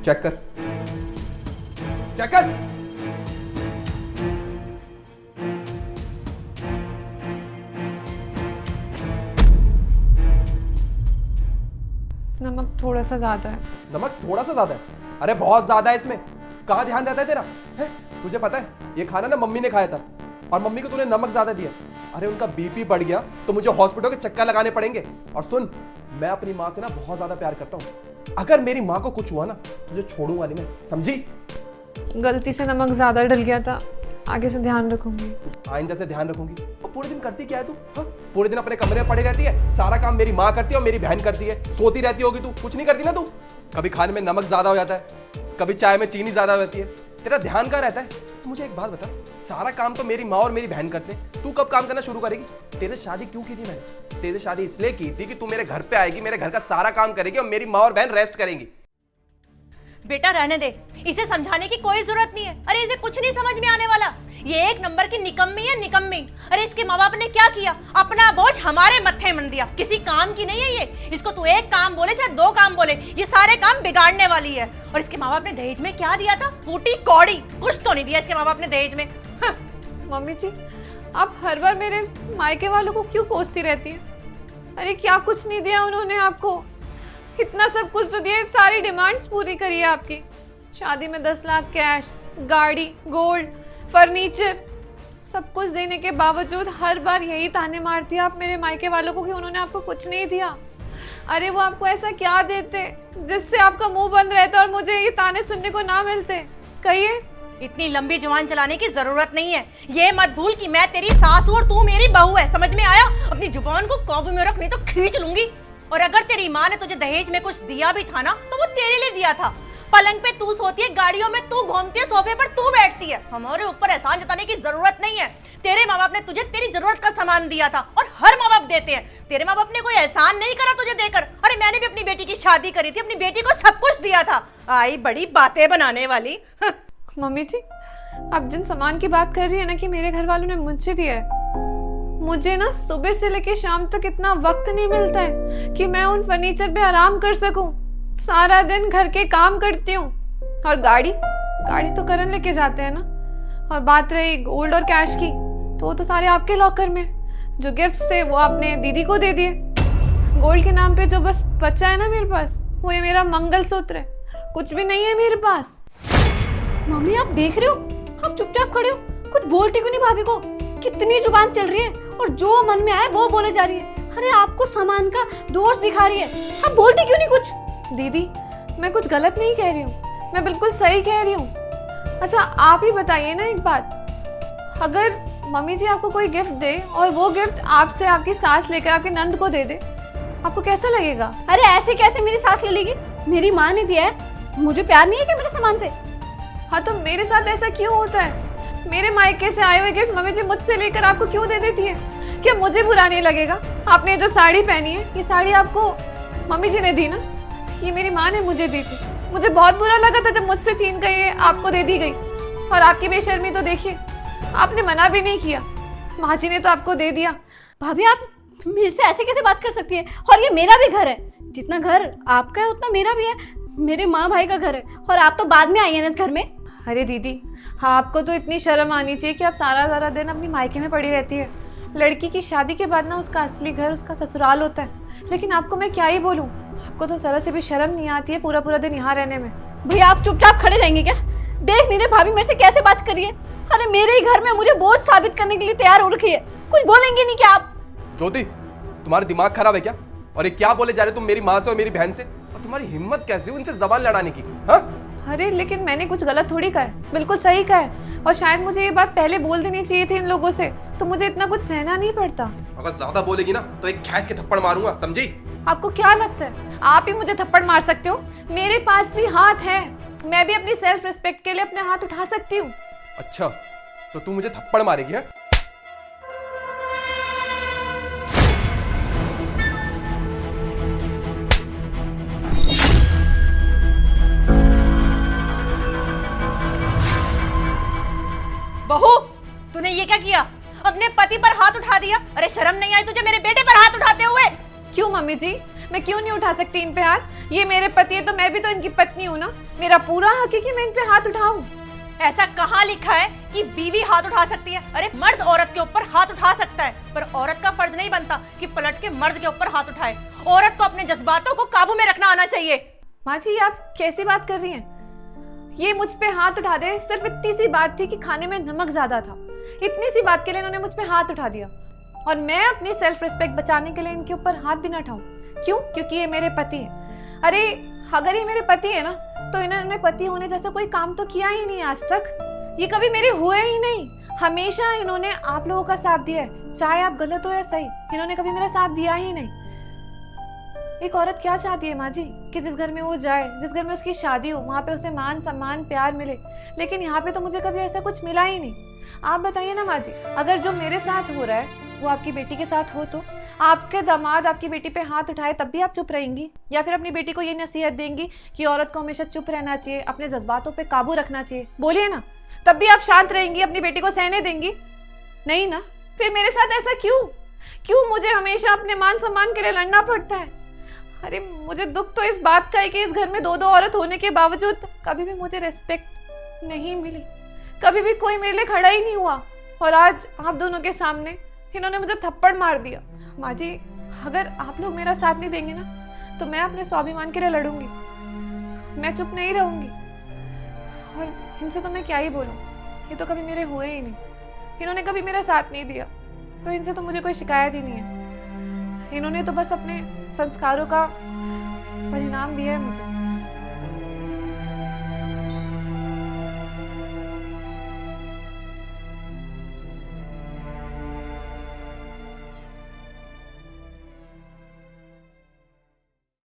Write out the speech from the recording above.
Check कर, check कर। नमक थोड़ा सा ज्यादा है। नमक थोड़ा सा ज्यादा है? अरे बहुत ज्यादा है इसमें। कहाँ ध्यान रहता है तेरा? है? तुझे पता है ये खाना ना मम्मी ने खाया था और मम्मी को तूने नमक ज्यादा दिया। अरे उनका बीपी बढ़ गया तो मुझे हॉस्पिटल के चक्कर लगाने पड़ेंगे। और सुन, मैं अपनी माँ से ना बहुत ज्यादा प्यार करता हूँ। अगर मेरी माँ को कुछ हुआ ना तुझे छोड़ूंगा नहीं मैं, समझी? गलती से नमक ज्यादा डल गया था, आगे से ध्यान रखूंगी। आइंदा से ध्यान रखूंगी। और पूरे दिन करती क्या है तू? हाँ? पूरे दिन अपने कमरे में पड़ी रहती है, सारा काम मेरी माँ करती है और मेरी बहन करती है। सोती रहती होगी तू, कुछ नहीं करती ना तू? कभी खाने में नमक ज्यादा हो जाता है, कभी चाय में चीनी ज्यादा हो जाती है। तेरा ध्यान कहाँ रहता है? मुझे एक बात बता, सारा काम तो मेरी माँ और मेरी बहन करते हैं, तू कब काम करना शुरू करेगी? तेरे शादी क्यों की थी मैंने? तेरे शादी इसलिए की थी कि तू मेरे घर पे आएगी, मेरे घर का सारा काम करेगी और मेरी माँ और बहन रेस्ट करेंगी। बेटा रहने दे, इसे समझाने की कोई जरूरत नहीं है। अरे इसे कुछ नहीं समझ में आने वाला, ये एक नंबर की निकम्मी है, निकम्मी। अरे इसके माँ बाप ने क्या किया, अपना बोझ हमारे मत्थे मन दिया। किसी काम की नहीं है ये। इसको तू एक काम बोले चाहे दो काम बोले, ये सारे काम बिगाड़ने वाली है। और इसके माँ बाप ने दहेज में क्या दिया था? फूटी कौड़ी, कुछ तो नहीं दिया इसके माँ बाप ने दहेज में। मम्मी जी, आप हर बार मेरे मायके वालों को क्यों कोसती रहती हैं? अरे क्या कुछ नहीं दिया उन्होंने आपको? इतना सब कुछ तो दिया, सारी डिमांड्स पूरी करी है आपकी। शादी में 10 लाख कैश, गाड़ी, गोल्ड, फर्नीचर, सब कुछ देने के बावजूद हर बार यही ताने मारती है आप मेरे मायके वालों को कि उन्होंने आपको कुछ नहीं दिया। अरे वो आपको ऐसा क्या देते जिससे आपका मुंह बंद रहता और मुझे ये ताने सुनने को ना मिलते? कहिए। इतनी लंबी जुबान चलाने की जरूरत नहीं है। ये मत भूल कि मैं तेरी सास और तू मेरी बहू है, समझ में आया? अपनी जुबान को काबू में रख, नहीं तो खींच लूंगी। और अगर तेरी माँ ने तुझे दहेज में कुछ दिया भी था ना तो वो तेरे लिए दिया था। पलंग पे तू सोती है, गाड़ियों में तू घूमती है, सोफे पर तू बैठती है। हमारे ऊपर एहसान जताने की जरूरत नहीं है। तेरे माँ बाप ने तुझे तेरी जरूरत का सामान दिया था और हर माँ बाप देते हैं। तेरे माँ बाप ने कोई एहसान नहीं करा तुझे देकर। अरे मैंने भी अपनी बेटी की शादी करी थी, अपनी बेटी को सब कुछ दिया था। आई बड़ी बातें बनाने वाली। मम्मी जी, आप जिन सामान की बात कर रही है ना कि मेरे घर वालों ने मुझे दिया है, मुझे ना सुबह से लेके शाम तक इतना वक्त नहीं मिलता है कि मैं उन फर्नीचर पे आराम कर सकूं। सारा दिन घर के काम करती हूँ। और गाड़ी तो करण लेके जाते हैं ना। और बात रही गोल्ड और कैश की, तो वो तो सारे आपके लॉकर में। जो गिफ्ट्स थे वो आपने दीदी को दे दिए। गोल्ड के नाम पे जो बस बचा है ना मेरे पास, वो ये मेरा मंगलसूत्र है। कुछ भी नहीं है मेरे पास। मम्मी आप देख रहे हो, आप चुपचाप खड़े हो, कुछ बोलती क्यों नहीं भाभी को? कितनी जुबान चल रही है और जो मन में आए वो बोले जा रही है। अरे आपको सामान का दोष दिखा रही है, आप बोलती क्यों नहीं कुछ? दीदी, मैं कुछ गलत नहीं कह रही हूँ, मैं बिल्कुल सही कह रही हूँ। अच्छा आप ही बताइए ना एक बात, अगर मम्मी जी आपको कोई गिफ्ट दे और वो गिफ्ट आपसे आपकी सास लेकर आपके नंद को दे दे, आपको कैसा लगेगा? अरे ऐसे कैसे मेरी सास ले लेगी? मेरी माँ ने दिया है, मुझे प्यार नहीं है क्या मेरे सामान से? हाँ तो मेरे साथ ऐसा क्यों होता है? मेरे मायके से आए हुए गिफ्ट मम्मी जी मुझसे लेकर आपको क्यों दे देती है? क्या मुझे बुरा नहीं लगेगा? आपने जो साड़ी पहनी है, ये साड़ी आपको मम्मी जी ने दी ना? ये मेरी माँ ने मुझे दी थी। मुझे बहुत बुरा लगा था जब मुझसे छीन गई है, आपको दे दी गई। और आपकी बेशर्मी तो देखिए, आपने मना भी नहीं किया, माँ जी ने तो आपको दे दिया। भाभी आप मेरे से ऐसे कैसे बात कर सकती है? और ये मेरा भी घर है, जितना घर आपका है उतना मेरा भी है। मेरे माँ भाई का घर है और आप तो बाद में आई है ना इस घर में। अरे दीदी, हाँ आपको तो इतनी शर्म आनी चाहिए कि आप सारा दिन अपनी मायके में पड़ी रहती है। लड़की की शादी के बाद ना उसका असली घर उसका ससुराल होता है। लेकिन आपको मैं क्या ही बोलूँ, आपको तो जरा से भी शर्म नहीं आती है पूरा दिन यहाँ रहने में। भैया आप चुपचाप खड़े रहेंगे क्या? देख नहीं रहे भाभी मेरे से कैसे बात करिए? अरे मेरे ही घर में मुझे बोझ साबित करने के लिए तैयार हो रखी है, कुछ बोलेंगे नहीं क्या आप? ज्योति, तुम्हारा दिमाग खराब है क्या? और ये क्या बोले जा रहे तुम मेरी माँ से और मेरी बहन से? और तुम्हारी हिम्मत कैसे हुई इनसे जबान लड़ाने की? हाँ? अरे लेकिन मैंने कुछ गलत थोड़ी कहा है, बिल्कुल सही कहा है। और शायद मुझे ये बात पहले बोल देनी चाहिए थी इन लोगों से, तो मुझे इतना कुछ सहना नहीं पड़ता। अगर ज्यादा बोलेगी ना तो एक खींच के थप्पड़ मारूंगा, समझी? आपको क्या लगता है आप ही मुझे थप्पड़ मार सकते हो? मेरे पास भी हाथ है, मैं भी अपनी सेल्फ रिस्पेक्ट के लिए अपने हाथ उठा सकती हूँ। अच्छा तो तू मुझे थप्पड़ मारेगी? है बहू, तूने ये क्या किया? अपने पति पर हाथ उठा दिया। अरे शर्म नहीं आई तुझे मेरे बेटे पर हाथ उठाते हुए? क्यों मम्मी जी, मैं क्यों नहीं उठा सकती इन पे हाथ? ये मेरे पति है तो मैं भी तो इनकी पत्नी हूँ ना। मेरा पूरा हक है कि मैं इन पे हाथ उठाऊं। ऐसा कहाँ लिखा है कि बीवी हाथ उठा सकती है? अरे मर्द औरत के ऊपर हाथ उठा सकता है, पर औरत का फर्ज नहीं बनता कि पलट के मर्द के ऊपर हाथ उठाए। औरत को अपने जज्बातों को काबू में रखना आना चाहिए। माँ जी, आप कैसी बात कर रही हैं? ये मुझ पे हाथ उठा दे, सिर्फ इतनी सी बात थी कि खाने में नमक ज्यादा था। इतनी सी बात के लिए इन्होंने मुझ पे हाथ उठा दिया, और मैं अपनी सेल्फ रिस्पेक्ट बचाने के लिए इनके ऊपर हाथ भी ना उठाऊं। क्यों? क्योंकि ये मेरे पति है। अरे अगर ये मेरे पति है ना, तो इन्होंने पति होने जैसा कोई काम तो किया ही नहीं आज तक। ये कभी मेरे हुए ही नहीं। हमेशा इन्होंने आप लोगों का साथ दिया है, चाहे आप गलत हो या सही। इन्होंने कभी मेरा साथ दिया ही नहीं। एक औरत क्या चाहती है माँ जी, कि जिस घर में वो जाए, जिस घर में उसकी शादी हो, वहाँ पे उसे मान सम्मान प्यार मिले। लेकिन यहाँ पे तो मुझे कभी ऐसा कुछ मिला ही नहीं। आप बताइए ना माँ जी, अगर जो मेरे साथ हो रहा है वो आपकी बेटी के साथ हो, तो आपके दामाद आपकी बेटी पे हाथ उठाए तब भी आप चुप रहेंगी? या फिर अपनी बेटी को ये नसीहत देंगी कि औरत को हमेशा चुप रहना चाहिए, अपने जज्बातों पे काबू रखना चाहिए? बोलिए ना, तब भी आप शांत रहेंगी, अपनी बेटी को सहने देंगी? नहीं ना। फिर मेरे साथ ऐसा क्यों मुझे हमेशा अपने मान सम्मान के लिए लड़ना पड़ता है? अरे मुझे दुख तो इस बात का है कि इस घर में दो औरत होने के बावजूद कभी भी मुझे रिस्पेक्ट नहीं मिली, कभी भी कोई मेरे लिए खड़ा ही नहीं हुआ। और आज आप दोनों के सामने इन्होंने मुझे थप्पड़ मार दिया। माँ जी, अगर आप लोग मेरा साथ नहीं देंगे ना, तो मैं अपने स्वाभिमान के लिए लड़ूंगी। मैं चुप नहीं रहूंगी। और इनसे तो मैं क्या ही बोलूं, ये तो कभी मेरे हुए ही नहीं। इन्होंने कभी मेरा साथ नहीं दिया, तो इनसे तो मुझे कोई शिकायत ही नहीं है। इन्होंने तो बस अपने संस्कारों का परिणाम दिया है मुझे।